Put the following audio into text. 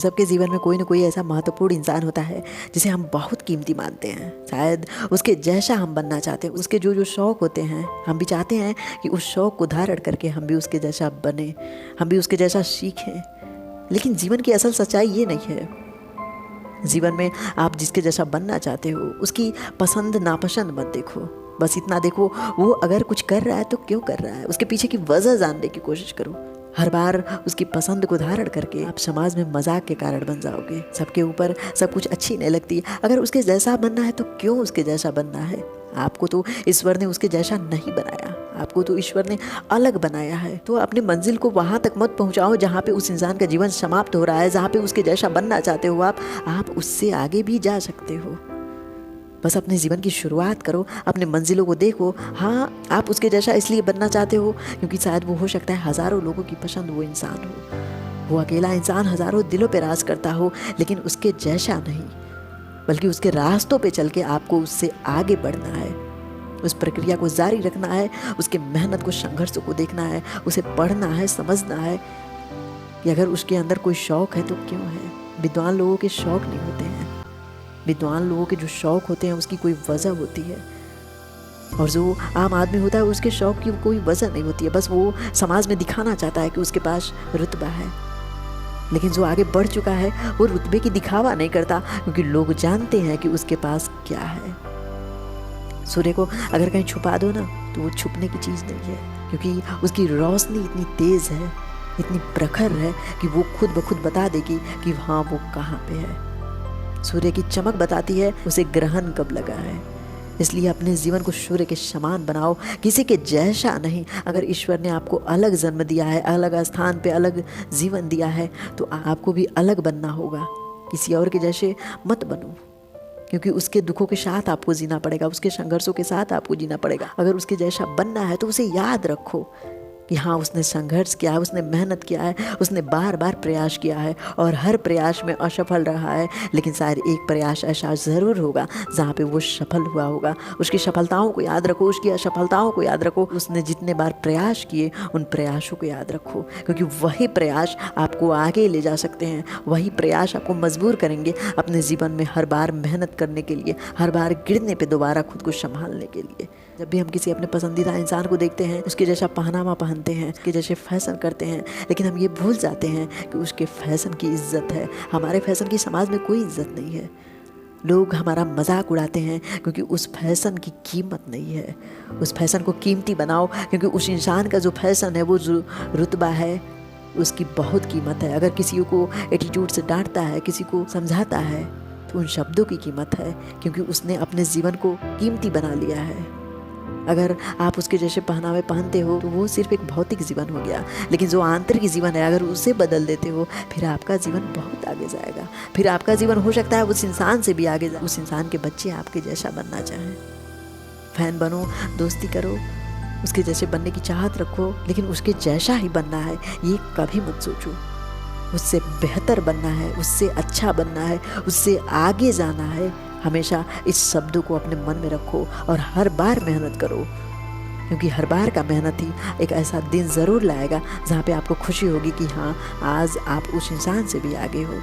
सबके जीवन में कोई ना कोई ऐसा महत्वपूर्ण इंसान होता है जिसे हम बहुत कीमती मानते हैं। शायद उसके जैसा हम बनना चाहते हैं। उसके जो जो शौक़ होते हैं हम भी चाहते हैं कि उस शौक़ को धारण करके हम भी उसके जैसा बने, हम भी उसके जैसा सीखें। लेकिन जीवन की असल सच्चाई ये नहीं है। जीवन में आप जिसके जैसा बनना चाहते हो उसकी पसंद नापसंद मत देखो, बस इतना देखो वो अगर कुछ कर रहा है तो क्यों कर रहा है, उसके पीछे की वजह जानने की कोशिश करो। हर बार उसकी पसंद को धारण करके आप समाज में मजाक के कारण बन जाओगे। सबके ऊपर सब कुछ अच्छी नहीं लगती। अगर उसके जैसा बनना है तो क्यों उसके जैसा बनना है? आपको तो ईश्वर ने उसके जैसा नहीं बनाया, आपको तो ईश्वर ने अलग बनाया है। तो अपनी मंजिल को वहाँ तक मत पहुँचाओ जहाँ पे उस इंसान का जीवन समाप्त हो रहा है। जहाँ पे उसके जैसा बनना चाहते हो आप उससे आगे भी जा सकते हो। बस अपने जीवन की शुरुआत करो, अपने मंजिलों को देखो। हाँ, आप उसके जैसा इसलिए बनना चाहते हो क्योंकि शायद वो हो सकता है हज़ारों लोगों की पसंद वो इंसान हो। वो अकेला इंसान हज़ारों दिलों पे राज करता हो, लेकिन उसके जैसा नहीं, बल्कि उसके रास्तों पे चल के आपको उससे आगे बढ़ना है। उस प्रक्रिया को जारी रखना है, उसके मेहनत को, संघर्ष को देखना है, उसे पढ़ना है, समझना है कि अगर उसके अंदर कोई शौक़ है तो क्यों है। विद्वान लोगों के शौक़ नहीं होते हैं। विद्वान लोगों के जो शौक़ होते हैं उसकी कोई वजह होती है, और जो आम आदमी होता है उसके शौक़ की कोई वजह नहीं होती है। बस वो समाज में दिखाना चाहता है कि उसके पास रुतबा है। लेकिन जो आगे बढ़ चुका है वो रुतबे की दिखावा नहीं करता, क्योंकि लोग जानते हैं कि उसके पास क्या है। सूर्य को अगर कहीं छुपा दो ना तो वो छुपने की चीज़ नहीं है, क्योंकि उसकी रोशनी इतनी तेज़ है, इतनी प्रखर है कि वो खुद ब खुद बता देगी कि हाँ वो कहाँ पे है। सूर्य की चमक बताती है उसे ग्रहण कब लगा है। इसलिए अपने जीवन को सूर्य के समान बनाओ, किसी के जैसा नहीं। अगर ईश्वर ने आपको अलग जन्म दिया है, अलग स्थान पे अलग जीवन दिया है, तो आपको भी अलग बनना होगा। किसी और के जैसे मत बनो, क्योंकि उसके दुखों के साथ आपको जीना पड़ेगा, उसके संघर्षों के साथ आपको जीना पड़ेगा। अगर उसके जैसा बनना है तो उसे याद रखो कि हाँ उसने संघर्ष किया है, उसने मेहनत किया है, उसने बार बार प्रयास किया है और हर प्रयास में असफल रहा है। लेकिन शायद एक प्रयास ऐसा ज़रूर होगा जहाँ पे वो सफल हुआ होगा। उसकी सफलताओं को याद रखो, उसकी असफलताओं को याद रखो। उसने जितने बार प्रयास किए उन प्रयासों को याद रखो, क्योंकि वही प्रयास आपको आगे ले जा सकते हैं। वही प्रयास आपको मजबूर करेंगे अपने जीवन में हर बार मेहनत करने के लिए, हर बार गिरने पर दोबारा खुद को संभालने के लिए। जब भी हम किसी अपने पसंदीदा इंसान को देखते हैं, उसके जैसा पहनावा पहनते हैं, उसके जैसे फैशन करते हैं, लेकिन हम ये भूल जाते हैं कि उसके फैशन की इज्जत है। हमारे फैशन की समाज में कोई इज्जत नहीं है। लोग हमारा मजाक उड़ाते हैं क्योंकि उस फैशन की कीमत नहीं है। उस फैशन को कीमती बनाओ, क्योंकि उस इंसान का जो फैशन है, वो जो रुतबा है, उसकी बहुत कीमत है। अगर किसी को एटीट्यूड से डांटता है, किसी को समझाता है, तो उन शब्दों की कीमत है, क्योंकि उसने अपने जीवन को कीमती बना लिया है। अगर आप उसके जैसे पहनावे पहनते हो तो वो सिर्फ एक भौतिक जीवन हो गया, लेकिन जो आंतरिक जीवन है अगर उसे बदल देते हो, फिर आपका जीवन बहुत आगे जाएगा। फिर आपका जीवन हो सकता है उस इंसान से भी आगे जाए। उस इंसान के बच्चे आपके जैसा बनना चाहें। फैन बनो, दोस्ती करो, उसके जैसे बनने की चाहत रखो, लेकिन उसके जैसा ही बनना है ये कभी मत सोचो। उससे बेहतर बनना है, उससे अच्छा बनना है, उससे आगे जाना है। हमेशा इस शब्दों को अपने मन में रखो और हर बार मेहनत करो, क्योंकि हर बार का मेहनत ही एक ऐसा दिन ज़रूर लाएगा जहाँ पे आपको खुशी होगी कि हाँ आज आप उस इंसान से भी आगे हो।